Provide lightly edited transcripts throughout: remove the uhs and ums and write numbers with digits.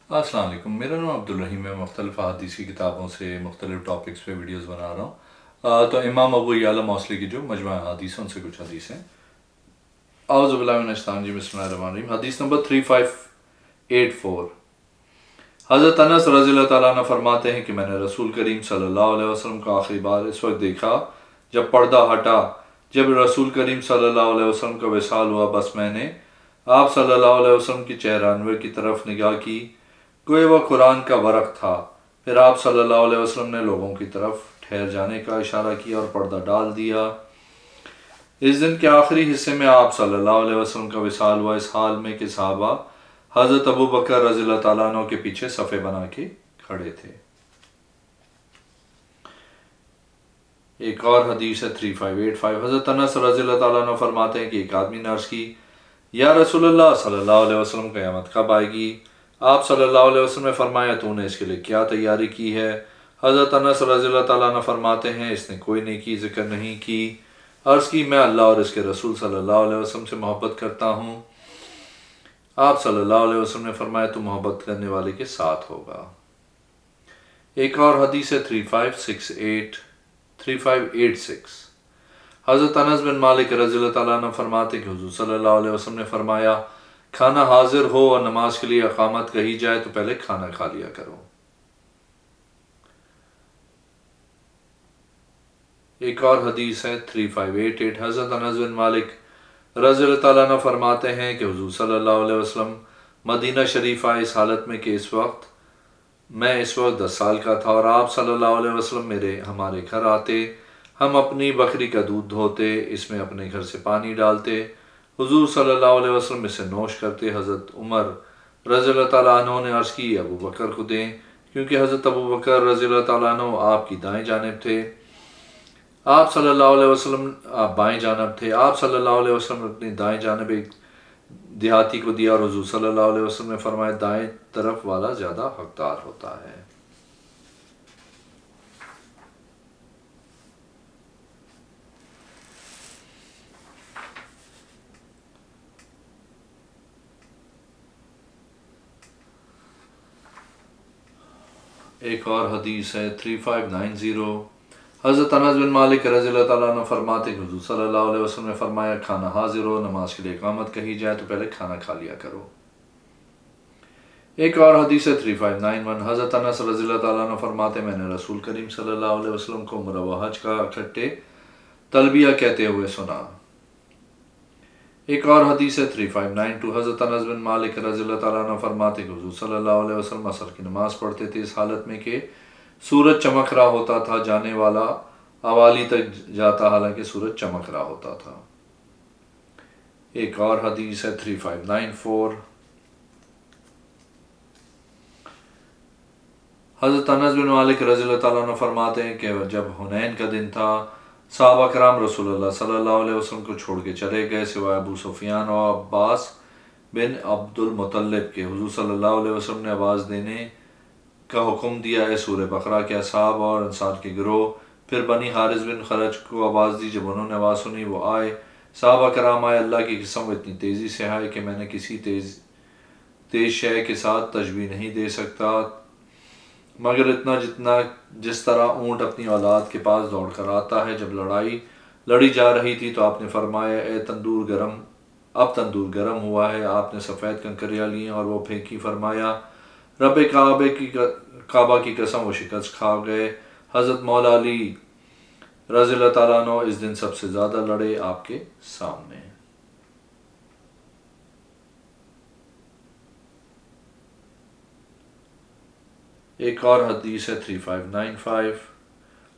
السلام علیکم، میرا نام عبدالرحیم ہے۔ مختلف احادیث کی کتابوں سے مختلف ٹاپکس پہ ویڈیوز بنا رہا ہوں۔ تو امام ابو یعلا موصلی کی جو مجموعہ حدیث ہیں ان سے کچھ حدیث ہیں۔ اعوذ باللہ من الشیطان الرجیم، بسم اللہ الرحمن الرحیم۔ حدیث نمبر 3584۔ حضرت انس رضی اللہ تعالیٰ عنہ فرماتے ہیں کہ میں نے رسول کریم صلی اللہ علیہ وسلم کو آخری بار اس وقت دیکھا جب پردہ ہٹا، جب رسول کریم صلی اللہ علیہ وسلم کا وصال ہوا، بس میں نے آپ صلی اللہ علیہ وسلم کی چہرہ انور کی طرف نگاہ کی، گویا وہ قرآن کا ورق تھا۔ پھر آپ صلی اللہ علیہ وسلم نے لوگوں کی طرف ٹھہر جانے کا اشارہ کیا اور پردہ ڈال دیا۔ اس دن کے آخری حصے میں آپ صلی اللہ علیہ وسلم کا وصال ہوا، اس حال میں کہ صحابہ حضرت ابو بکر رضی اللہ تعالیٰ عنہ کے پیچھے صفے بنا کے کھڑے تھے۔ ایک اور حدیث ہے 3585۔ حضرت انس رضی اللہ تعالیٰ عنہ فرماتے ہیں کہ ایک آدمی نے عرض کی، یا رسول اللہ صلی اللہ علیہ وسلم، قیامت کب آئے گی؟ آپ صلی اللہ علیہ وسلم نے فرمایا، تو نے اس کے لیے کیا تیاری کی ہے؟ حضرت انس رضی اللہ تعالیٰ عنہ فرماتے ہیں، اس نے کوئی نیکی ذکر نہیں کی۔ عرض کی، میں اللہ اور اس کے رسول صلی اللہ علیہ وسلم سے محبت کرتا ہوں۔ آپ صلی اللہ علیہ وسلم نے فرمایا، تو محبت کرنے والے کے ساتھ ہوگا۔ ایک اور حدیث ہے 3586۔ حضرت انس بن مالک رضی اللہ تعالیٰ عنہ فرماتے کہ حضور صلی اللہ علیہ وسلم نے فرمایا، کھانا حاضر ہو اور نماز کے لیے اقامت کہی جائے تو پہلے کھانا کھا لیا کرو۔ ایک اور حدیث ہے 3588۔ حضرت انس بن مالک رضی اللہ تعالیٰ عنہ فرماتے ہیں کہ حضور صلی اللہ علیہ وسلم مدینہ شریف آئے اس حالت میں کہ میں اس وقت 10 سال کا تھا، اور آپ صلی اللہ علیہ وسلم ہمارے گھر آتے، ہم اپنی بکری کا دودھ دھوتے، اس میں اپنے گھر سے پانی ڈالتے، حضور صلی اللہ علیہ وسلم اسے نوش کرتے۔ حضرت عمر رضی اللہ تعالیٰ عنہ نے عرض کی، ابو بکر کو دیں، کیونکہ حضرت ابو بکر رضی اللہ تعالیٰ عنہ آپ کی دائیں جانب تھے، آپ صلی اللہ علیہ وسلم آپ بائیں جانب تھے۔ آپ صلی اللہ علیہ وسلم نے اپنی دائیں جانب ایک دیہاتی کو دیا، اور حضور صلی اللہ علیہ وسلم نے فرمایا، دائیں طرف والا زیادہ حقدار ہوتا ہے۔ ایک اور حدیث ہے 3590۔ حضرت انس بن مالک رضی اللہ تعالیٰ عنہ فرماتے کہ حضور صلی اللہ علیہ وسلم نے فرمایا، کھانا حاضر ہو، نماز کے لیے اقامت کہی جائے تو پہلے کھانا کھا لیا کرو۔ ایک اور حدیث ہے 3591۔ حضرت انس رضی اللہ تعالیٰ عنہ فرماتے، میں نے رسول کریم صلی اللہ علیہ وسلم کو عمرہ و حج کا اکٹھے تلبیہ کہتے ہوئے سنا۔ ایک اور حدیث ہے 3592۔ حضرت انس بن مالک رضی اللہ تعالیٰ عنہ فرماتے کہ حضور صلی اللہ علیہ وسلم عصر کی نماز پڑھتے تھے اس حالت میں کہ سورج چمک رہا ہوتا تھا، جانے والا اوالی تک جاتا حالانکہ سورج چمک رہا ہوتا تھا۔ ایک اور حدیث ہے 3594۔ حضرت انس بن مالک رضی اللہ تعالیٰ عنہ فرماتے ہیں کہ جب حنین کا دن تھا، صحابہ کرام رسول اللہ صلی اللہ علیہ وسلم کو چھوڑ کے چلے گئے سوائے ابو سفیان اور عباس بن عبد المطلب کے۔ حضور صلی اللہ علیہ وسلم نے آواز دینے کا حکم دیا، اے سورہ بقرہ کے اصحاب اور انصار کے گروہ۔ پھر بنی حارث بن خرج کو آواز دی، جب انہوں نے آواز سنی وہ آئے۔ صحابہ کرام آئے، اللہ کی قسم وہ اتنی تیزی سے آئے کہ میں نے کسی تیز شے کے ساتھ تشبیہ نہیں دے سکتا، مگر اتنا جس طرح اونٹ اپنی اولاد کے پاس دوڑ کر آتا ہے۔ جب لڑائی لڑی جا رہی تھی تو آپ نے فرمایا، اب تندور گرم ہوا ہے۔ آپ نے سفید کنکریاں لیں اور وہ پھینکی، فرمایا، رب کعبہ کی قسم وہ شکست کھا گئے۔ حضرت مولا علی رضی اللہ تعالیٰ عنہ اس دن سب سے زیادہ لڑے آپ کے سامنے۔ ایک اور حدیث ہے 3595۔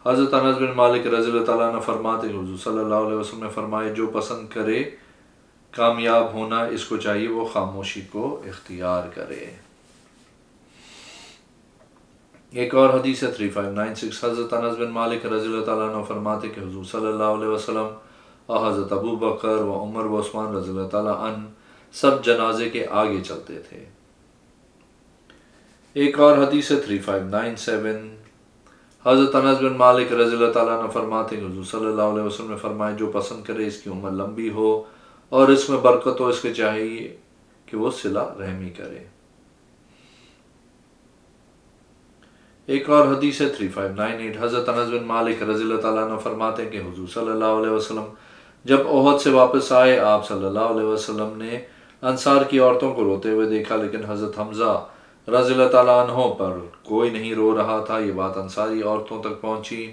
حضرت انس بن مالک رضی اللہ تعالیٰ عنہ فرماتے کہ حضور صلی اللہ علیہ وسلم نے فرمایا، جو پسند کرے کامیاب ہونا، اس کو چاہیے وہ خاموشی کو اختیار کرے۔ ایک اور حدیث ہے 3596۔ حضرت انس بن مالک رضی اللہ تعالیٰ عنہ فرماتے کہ حضور صلی اللہ علیہ وسلم اور حضرت ابو بکر و عمر و عثمان رضی اللہ تعالیٰ عنہ سب جنازے کے آگے چلتے تھے۔ ایک اور حدیث ہے 3597۔ حضرت انس بن مالک رضی اللہ تعالیٰ عنہ فرماتے ہیں کہ حضور صلی اللہ علیہ وسلم نے فرمایا، جو پسند کرے اس کی عمر لمبی ہو اور اس میں برکت ہو، اس کے چاہیے کہ وہ صلہ رحمی کرے۔ ایک اور حدیث ہے 3598، حضرت انس بن مالک رضی اللہ تعالیٰ عنہ فرماتے ہیں کہ حضور صلی اللہ علیہ وسلم جب احد سے واپس آئے، آپ صلی اللہ علیہ وسلم نے انصار کی عورتوں کو روتے ہوئے دیکھا، لیکن حضرت حمزہ رضی اللہ تعالیٰ عنہ پر کوئی نہیں رو رہا تھا۔ یہ بات انصاری عورتوں تک پہنچی،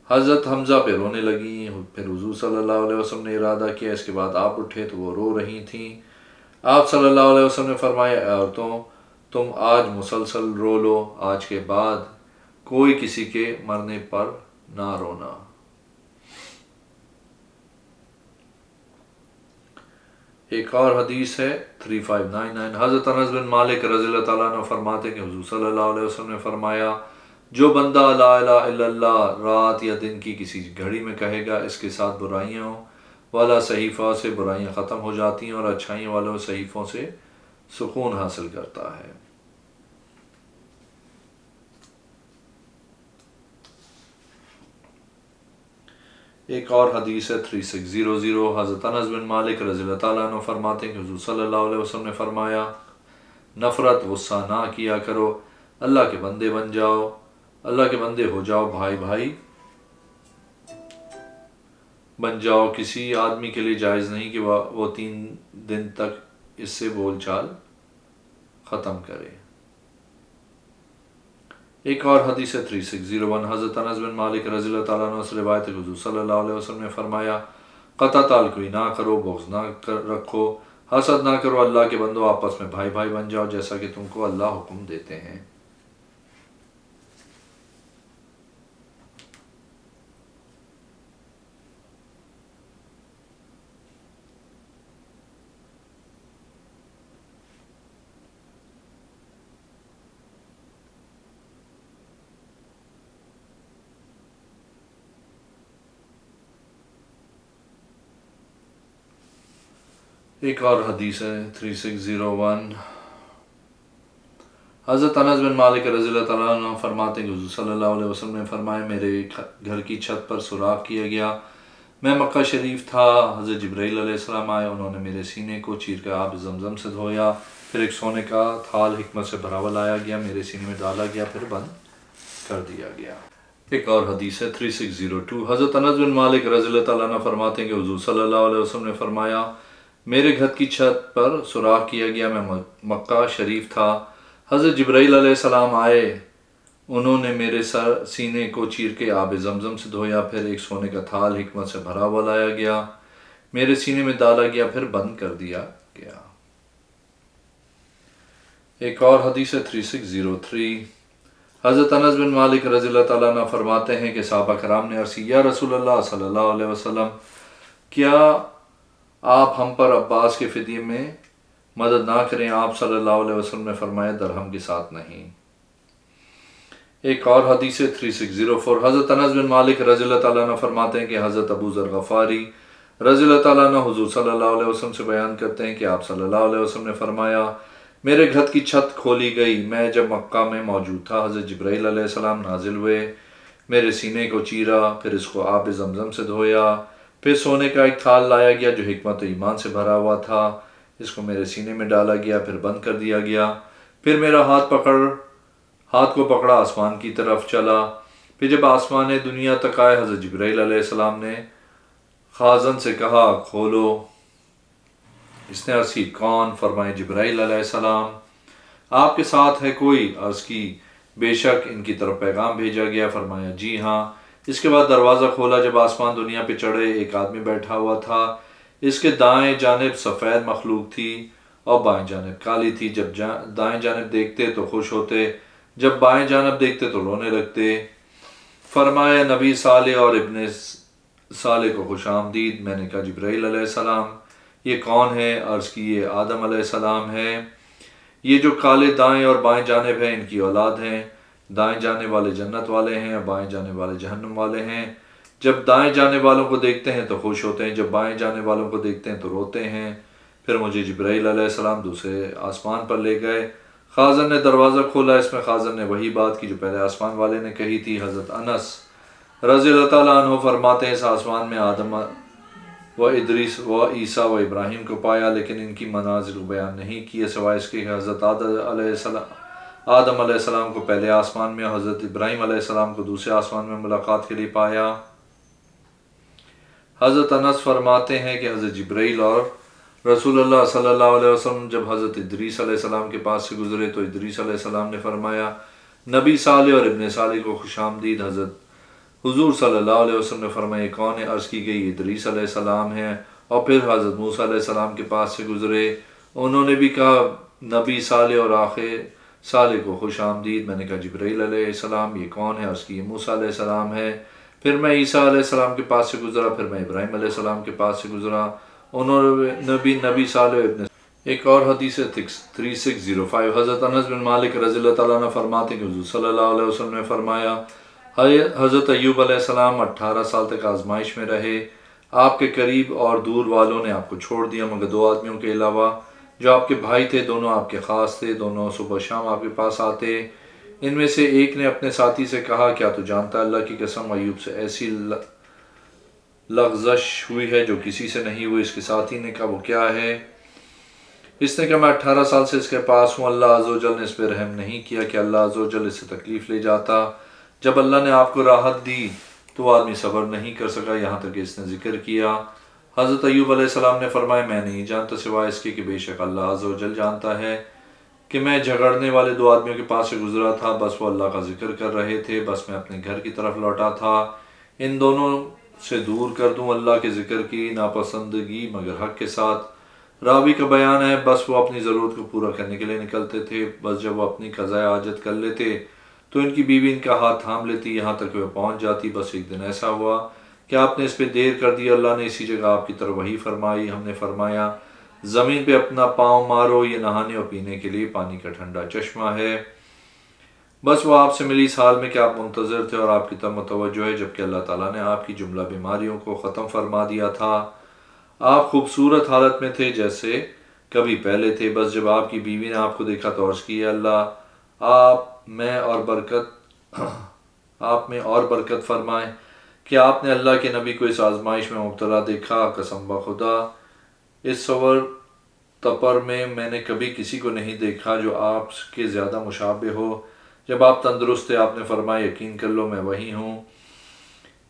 حضرت حمزہ پہ رونے لگیں، پھر حضور صلی اللہ علیہ وسلم نے ارادہ کیا، اس کے بعد آپ اٹھے تو وہ رو رہی تھیں۔ آپ صلی اللہ علیہ وسلم نے فرمایا، اے عورتوں، تم آج مسلسل رو لو، آج کے بعد کوئی کسی کے مرنے پر نہ رونا۔ ایک اور حدیث ہے 3599، حضرت انس بن مالک رضی اللہ تعالیٰ عنہ فرماتے ہیں کہ حضور صلی اللہ علیہ وسلم نے فرمایا، جو بندہ لا الہ الا اللہ رات یا دن کی کسی گھڑی میں کہے گا، اس کے ساتھ برائیوں والا صحیفہ سے برائیاں ختم ہو جاتی ہیں اور اچھائیوں والوں صحیفوں سے سکون حاصل کرتا ہے۔ ایک اور حدیث ہے 3600، حضرت انس بن مالک رضی اللہ تعالیٰ عنہ فرماتے ہیں کہ حضور صلی اللہ علیہ وسلم نے فرمایا، نفرت غصہ نہ کیا کرو، اللہ کے بندے بن جاؤ، اللہ کے بندے ہو جاؤ، بھائی بھائی بن جاؤ۔ کسی آدمی کے لیے جائز نہیں کہ وہ 3 دن تک اس سے بول چال ختم کرے۔ ایک اور حدیث ہے 3601، حضرت انس بن مالک رضی اللہ تعالیٰ عنہ سے روایت ہے کہ حضور صلی اللہ علیہ وسلم نے فرمایا، قطع تعلقی نہ کرو، بغض نہ رکھو، حسد نہ کرو، اللہ کے بندو آپس میں بھائی بھائی بن جاؤ جیسا کہ تم کو اللہ حکم دیتے ہیں۔ ایک اور حدیث ہے 3601، حضرت انس بن مالک رضی اللہ تعالیٰ عنہ فرماتے ہیں کہ حضور صلی اللہ علیہ وسلم نے فرمایا، میرے گھر کی چھت پر سوراخ کیا گیا، میں مکہ شریف تھا، حضرت جبرائیل علیہ السلام آئے، انہوں نے میرے سینے کو چیر کر آب زمزم سے دھویا، پھر ایک سونے کا تھال حکمت سے بھرا ہوا لایا گیا، میرے سینے میں ڈالا گیا، پھر بند کر دیا گیا۔ ایک اور حدیث ہے 3602، حضرت انس بن مالک رضی اللہ تعالیٰ عنہ فرماتے ہیں کہ حضور صلی اللہ علیہ وسلم نے فرمایا، میرے گھر کی چھت پر سوراخ کیا گیا، میں مکہ شریف تھا، حضرت جبرائیل علیہ السلام آئے، انہوں نے میرے سینے کو چیر کے آب زمزم سے دھویا، پھر ایک سونے کا تھال حکمت سے بھرا ہوا لایا گیا، میرے سینے میں ڈالا گیا، پھر بند کر دیا گیا۔ ایک اور حدیث ہے 3603، حضرت انس بن مالک رضی اللہ تعالیٰ عنہ فرماتے ہیں کہ صحابہ کرام نے عرض کیا، یا رسول اللہ صلی اللہ علیہ وسلم، کیا آپ ہم پر عباس کے فدیے میں مدد نہ کریں؟ آپ صلی اللہ علیہ وسلم نے فرمایا، درہم کے ساتھ نہیں۔ ایک اور حدیث 3604، حضرت انس بن مالک رضی اللہ تعالیٰ عنہ فرماتے ہیں کہ حضرت ابو ذر غفاری رضی اللہ تعالیٰ عنہ حضور صلی اللہ علیہ وسلم سے بیان کرتے ہیں کہ آپ صلی اللہ علیہ وسلم نے فرمایا، میرے گھر کی چھت کھولی گئی، میں جب مکہ میں موجود تھا، حضرت جبرائیل علیہ السلام نازل ہوئے، میرے سینے کو چیرا، پھر اس کو آب زمزم سے دھویا، پھر سونے کا ایک تھال لایا گیا جو حکمت و ایمان سے بھرا ہوا تھا، اس کو میرے سینے میں ڈالا گیا، پھر بند کر دیا گیا، پھر میرا ہاتھ کو پکڑا، آسمان کی طرف چلا، پھر جب آسمان دنیا تک آئے، حضرت جبرائیل علیہ السلام نے خازن سے کہا، کھولو۔ اس نے عرض کی، کون؟ فرمائے، جبرائیل علیہ السلام۔ آپ کے ساتھ ہے کوئی؟ عرض کی، بے شک ان کی طرف پیغام بھیجا گیا۔ فرمایا، جی ہاں۔ اس کے بعد دروازہ کھولا، جب آسمان دنیا پہ چڑھے، ایک آدمی بیٹھا ہوا تھا، اس کے دائیں جانب سفید مخلوق تھی اور بائیں جانب کالی تھی، جب دائیں جانب دیکھتے تو خوش ہوتے، جب بائیں جانب دیکھتے تو رونے لگتے۔ فرمایا، نبی صالح اور ابن صالح کو خوش آمدید۔ میں نے کہا، جبرائیل علیہ السلام، یہ کون ہے؟ عرض کی، یہ آدم علیہ السلام ہے، یہ جو کالے دائیں اور بائیں جانب ہیں ان کی اولاد ہیں، دائیں جانب والے جنت والے ہیں اور بائیں جانب والے جہنم والے ہیں، جب دائیں جانب والوں کو دیکھتے ہیں تو خوش ہوتے ہیں، جب بائیں جانب والوں کو دیکھتے ہیں تو روتے ہیں۔ پھر مجھے جبرائیل علیہ السلام دوسرے آسمان پر لے گئے، خازن نے دروازہ کھولا، اس میں خازن نے وہی بات کی جو پہلے آسمان والے نے کہی تھی۔ حضرت انس رضی اللہ تعالیٰ عنہ فرماتے ہیں، اس آسمان میں آدم و ادریس و عیسیٰ و ابراہیم کو پایا، لیکن ان کی منازل بیان نہیں کیے، سوائے اس کے کہ آدم علیہ السلام کو پہلے آسمان میں، حضرت ابراہیم علیہ السلام کو دوسرے آسمان میں ملاقات کے لیے پایا۔ حضرت انس فرماتے ہیں کہ حضرت جبرائیل اور رسول اللہ صلی اللہ علیہ وسلم جب حضرت ادریس علیہ السلام کے پاس سے گزرے تو ادریس علیہ السلام نے فرمایا نبی صالح اور ابن صالح کو خوش آمدید۔ حضرت حضور صلی اللہ علیہ وسلم نے فرمایا کون ہے؟ عرض کی گئی ادریس علیہ السلام ہیں۔ اور پھر حضرت موسیٰ علیہ السلام کے پاس سے گزرے، انہوں نے بھی کہا نبی صالح اور آخر صالح کو خوش آمدید۔ میں نے کہا جبرائیل علیہ السلام یہ کون ہے؟ عرض کی یہ موسیٰ علیہ السلام ہے۔ پھر میں عیسیٰ علیہ السلام کے پاس سے گزرا، پھر میں ابراہیم علیہ السلام کے پاس سے گزرا، انہوں نے بھی نبی صالح ابن۔ ایک اور حدیث 3605 حضرت انس بن مالک رضی اللہ تعالیٰ عنہ فرماتے ہیں کہ حضور صلی اللہ علیہ وسلم نے فرمایا حضرت ایوب علیہ السلام 18 سال تک آزمائش میں رہے، آپ کے قریب اور دور والوں نے آپ کو چھوڑ دیا مگر 2 آدمیوں کے علاوہ جو آپ کے بھائی تھے، دونوں آپ کے خاص تھے، دونوں صبح شام آپ کے پاس آتے۔ ان میں سے ایک نے اپنے ساتھی سے کہا کیا تو جانتا ہے اللہ کی قسم ایوب سے ایسی لغزش ہوئی ہے جو کسی سے نہیں ہوئی۔ اس کے ساتھی نے کہا وہ کیا ہے؟ اس نے کہا میں 18 سال سے اس کے پاس ہوں، اللہ عز و جل نے اس پہ رحم نہیں کیا کہ اللہ عز و جل اس سے تکلیف لے جاتا۔ جب اللہ نے آپ کو راحت دی تو وہ آدمی صبر نہیں کر سکا یہاں تک کہ اس نے ذکر کیا۔ حضرت ایوب علیہ السلام نے فرمایا میں نہیں جانتا سوائے اس کے کہ بے شک اللہ عز و جل جانتا ہے کہ میں جھگڑنے والے 2 آدمیوں کے پاس سے گزرا تھا، بس وہ اللہ کا ذکر کر رہے تھے، بس میں اپنے گھر کی طرف لوٹا تھا ان دونوں سے دور کر دوں اللہ کے ذکر کی ناپسندگی مگر حق کے ساتھ۔ راوی کا بیان ہے بس وہ اپنی ضرورت کو پورا کرنے کے لیے نکلتے تھے، بس جب وہ اپنی قضاء حاجت کر لیتے تو ان کی بیوی ان کا ہاتھ تھام لیتی یہاں تک کہ وہ پہنچ جاتی۔ بس ایک دن ایسا ہوا کہ آپ نے اس پہ دیر کر دی، اللہ نے اسی جگہ آپ کی طرف وحی فرمائی، ہم نے فرمایا زمین پہ اپنا پاؤں مارو، یہ نہانے اور پینے کے لیے پانی کا ٹھنڈا چشمہ ہے۔ بس وہ آپ سے ملی اس حال میں کہ آپ منتظر تھے اور آپ کی طرف متوجہ ہے، جبکہ اللہ تعالیٰ نے آپ کی جملہ بیماریوں کو ختم فرما دیا تھا۔ آپ خوبصورت حالت میں تھے جیسے کبھی پہلے تھے، بس جب آپ کی بیوی نے آپ کو دیکھا تو عرض کی اللہ آپ میں اور برکت فرمائیں کہ آپ نے اللہ کے نبی کو اس آزمائش میں مبتلا دیکھا، قسم بخدا اس صور تپر میں نے کبھی کسی کو نہیں دیکھا جو آپ کے زیادہ مشابہ ہو۔ جب آپ تندرست تھے آپ نے فرمایا یقین کر لو میں وہی ہوں۔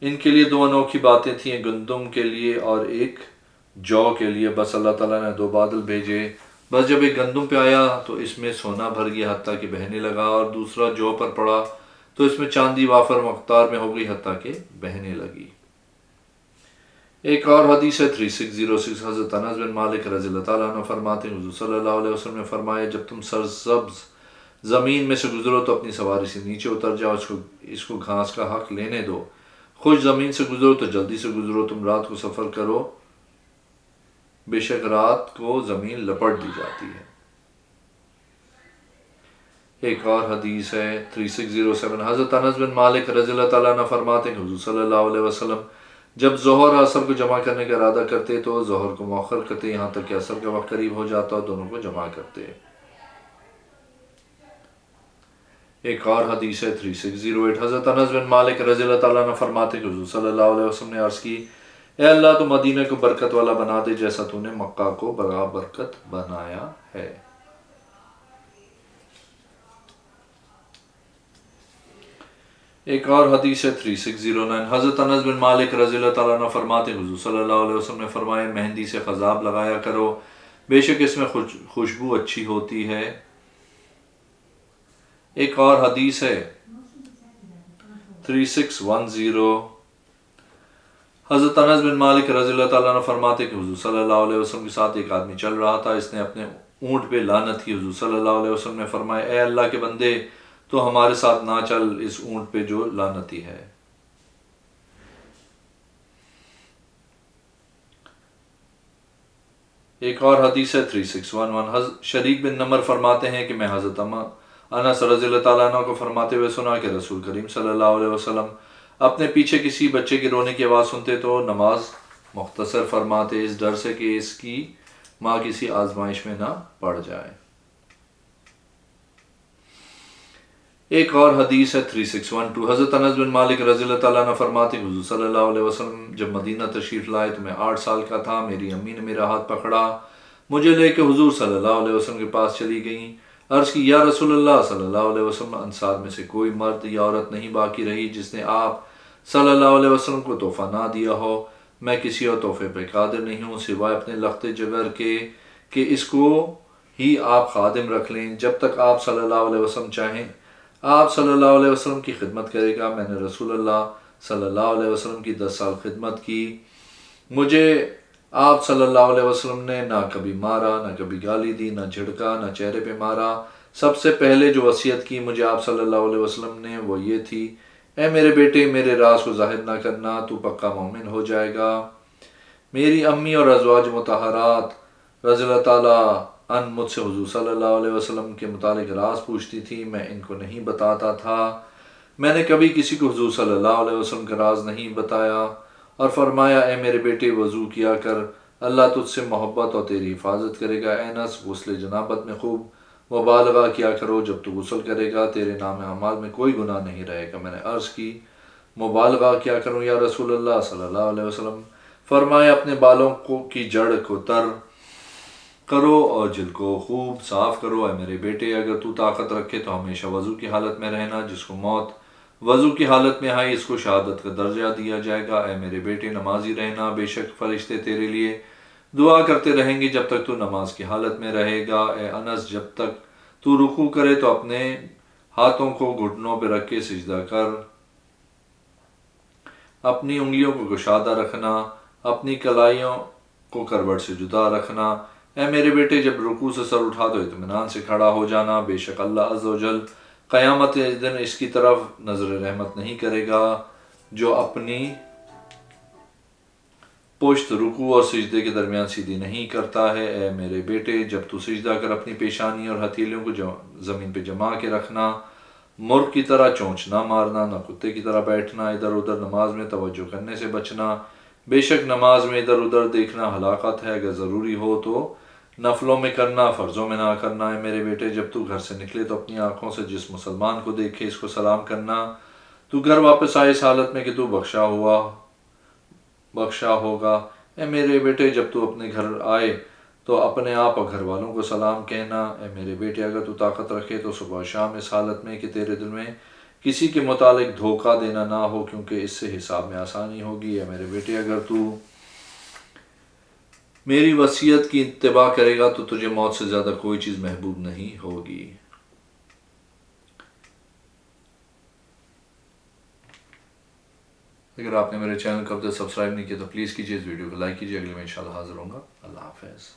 ان کے لیے 2 انوکھی باتیں تھیں، گندم کے لیے اور ایک جو کے لیے، بس اللہ تعالیٰ نے 2 بادل بھیجے، بس جب ایک گندم پہ آیا تو اس میں سونا بھر گیا حتیٰ کہ بہنے لگا، اور دوسرا جو پر پڑا تو اس میں چاندی وافر مقدار میں ہو گئی حتیٰ کہ بہنے لگی۔ ایک اور حدیث ہے 3606 حضرت انس بن مالک رضی اللہ تعالیٰ عنہ فرماتے ہیں حضور صلی اللہ علیہ وسلم نے فرمایا جب تم سرسبز زمین میں سے گزرو تو اپنی سواری سے نیچے اتر جاؤ، اس کو گھاس کا حق لینے دو، خوش زمین سے گزرو تو جلدی سے گزرو، تم رات کو سفر کرو بے شک رات کو زمین لپٹ دی جاتی ہے۔ ایک اور حدیث ہے 3607 حضرت انس بن مالک رضی اللہ تعالیٰ عنہ فرماتے ہیں کہ حضور صلی اللہ علیہ وسلم جب ظہر اور عصر کو جمع کرنے کا ارادہ کرتے تو ظہر کو مؤخر کرتے یہاں تک کہ عصر کا وقت قریب ہو جاتا اور دونوں کو جمع کرتے۔ ایک اور حدیث ہے 3608 حضرت انس بن مالک رضی اللہ تعالیٰ عنہ فرماتے ہیں کہ حضور صلی اللہ علیہ وسلم نے عرض کی اے اللہ تو مدینہ کو برکت والا بنا دے جیسا تو نے مکہ کو بڑا برکت بنایا ہے۔ ایک اور حدیث ہے 3609 حضرت انس بن مالک رضی اللہ تعالیٰ عنہ فرماتے ہیں حضور صلی اللہ علیہ وسلم نے فرمایا مہندی سے خضاب لگایا کرو، بے شک اس میں خوشبو اچھی ہوتی ہے۔ ایک اور حدیث ہے 3610 حضرت انس بن مالک رضی اللہ تعالیٰ عنہ فرماتے کہ حضور صلی اللہ علیہ وسلم کے ساتھ ایک آدمی چل رہا تھا، اس نے اپنے اونٹ پہ لعنت کی۔ حضور صلی اللہ علیہ وسلم نے فرمایا اے اللہ کے بندے تو ہمارے ساتھ نہ چل اس اونٹ پہ جو لعنتی ہے۔ ایک اور حدیث ہے 3611 شریک بن نمر فرماتے ہیں کہ میں حضرت انس رضی اللہ تعالیٰ عنہ کو فرماتے ہوئے سنا کہ رسول کریم صلی اللہ علیہ وسلم اپنے پیچھے کسی بچے کے رونے کی آواز سنتے تو نماز مختصر فرماتے اس ڈر سے کہ اس کی ماں کسی آزمائش میں نہ پڑ جائے۔ ایک اور حدیث ہے 3612 حضرت انس بن مالک رضی اللہ تعالیٰ عنہ فرماتے ہیں حضور صلی اللہ علیہ وسلم جب مدینہ تشریف لائے تو میں 8 سال کا تھا، میری امی نے میرا ہاتھ پکڑا، مجھے لے کے حضور صلی اللہ علیہ وسلم کے پاس چلی گئیں۔ عرض کی یا رسول اللہ صلی اللہ علیہ وسلم، انصار میں سے کوئی مرد یا عورت نہیں باقی رہی جس نے آپ صلی اللہ علیہ وسلم کو تحفہ نہ دیا ہو۔ میں کسی اور تحفے پہ قادر نہیں ہوں سوائے اپنے لخت جگر کے کہ اس کو ہی آپ خادم رکھ لیں جب تک آپ صلی اللہ علیہ وسلم چاہیں۔ آپ صلی اللہ علیہ وسلم کی خدمت کرے گا۔ میں نے رسول اللہ صلی اللہ علیہ وسلم کی 10 سال خدمت کی۔ مجھے آپ صلی اللہ علیہ وسلم نے نہ کبھی مارا، نہ کبھی گالی دی، نہ جھڑکا، نہ چہرے پہ مارا۔ سب سے پہلے جو وصیت کی مجھے آپ صلی اللہ علیہ وسلم نے وہ یہ تھی، اے میرے بیٹے میرے راز کو ظاہر نہ کرنا، تو پکا مومن ہو جائے گا۔ میری امی اور ازواج مطہرات رضی اللہ تعالیٰ عنہ مجھ سے حضور صلی اللہ علیہ وسلم کے متعلق راز پوچھتی تھی، میں ان کو نہیں بتاتا تھا۔ میں نے کبھی کسی کو حضور صلی اللہ علیہ وسلم کا راز نہیں بتایا، اور فرمایا اے میرے بیٹے وضو کیا کر، اللہ تجھ سے محبت اور تیری حفاظت کرے گا۔ اے انس، غسل جنابت میں خوب مبالغہ کیا کرو، جب تو غسل کرے گا تیرے نام اعمال میں کوئی گناہ نہیں رہے گا۔ میں نے عرض کی مبالغہ کیا کروں یا رسول اللہ صلی اللہ علیہ وسلم؟ فرمایا اپنے بالوں کی جڑ کو تر کرو اور جلد کو خوب صاف کرو۔ اے میرے بیٹے اگر تو طاقت رکھے تو ہمیشہ وضو کی حالت میں رہنا، جس کو موت وضو کی حالت میں آئی اس کو شہادت کا درجہ دیا جائے گا۔ اے میرے بیٹے نمازی رہنا، بے شک فرشتے تیرے لیے دعا کرتے رہیں گے جب تک تو نماز کی حالت میں رہے گا۔ اے انس، جب تک تو رکوع کرے تو اپنے ہاتھوں کو گھٹنوں پہ رکھ کے سجدہ کر، اپنی انگلیوں کو گشادہ رکھنا، اپنی کلائیوں کو کروٹ سے جدا رکھنا۔ اے میرے بیٹے جب رکوع سے سر اٹھا تو اطمینان سے کھڑا ہو جانا، بے شک اللہ عز و جل قیامت کے دن اس کی طرف نظر رحمت نہیں کرے گا جو اپنی پشت رکوع اور سجدے کے درمیان سیدھی نہیں کرتا ہے۔ اے میرے بیٹے جب تو سجدہ کر اپنی پیشانی اور ہتھیلیوں کو زمین پہ جما کے رکھنا، مرغ کی طرح چونچ نہ مارنا، نہ کتے کی طرح بیٹھنا، ادھر ادھر نماز میں توجہ کرنے سے بچنا، بے شک نماز میں ادھر ادھر دیکھنا ہلاکت ہے۔ اگر ضروری ہو تو نفلوں میں کرنا، فرضوں میں نہ کرنا۔ ہے میرے بیٹے جب تو گھر سے نکلے تو اپنی آنکھوں سے جس مسلمان کو دیکھے اس کو سلام کرنا، تو گھر واپس آئے اس حالت میں کہ تو بخشا ہوگا۔ اے میرے بیٹے جب تو اپنے گھر آئے تو اپنے آپ اور گھر والوں کو سلام کہنا۔ اے میرے بیٹے اگر تو طاقت رکھے تو صبح و شام اس حالت میں کہ تیرے دل میں کسی کے متعلق دھوکہ دینا نہ ہو، کیونکہ اس سے حساب میں آسانی ہوگی۔ اے میرے بیٹے اگر تو میری وصیت کی اتباع کرے گا تو تجھے موت سے زیادہ کوئی چیز محبوب نہیں ہوگی۔ اگر آپ نے میرے چینل کو اب تک سبسکرائب نہیں کیا تو پلیز کیجیے، اس ویڈیو کو لائک کیجیے۔ اگلے میں انشاءاللہ حاضر ہوں گا۔ اللہ حافظ۔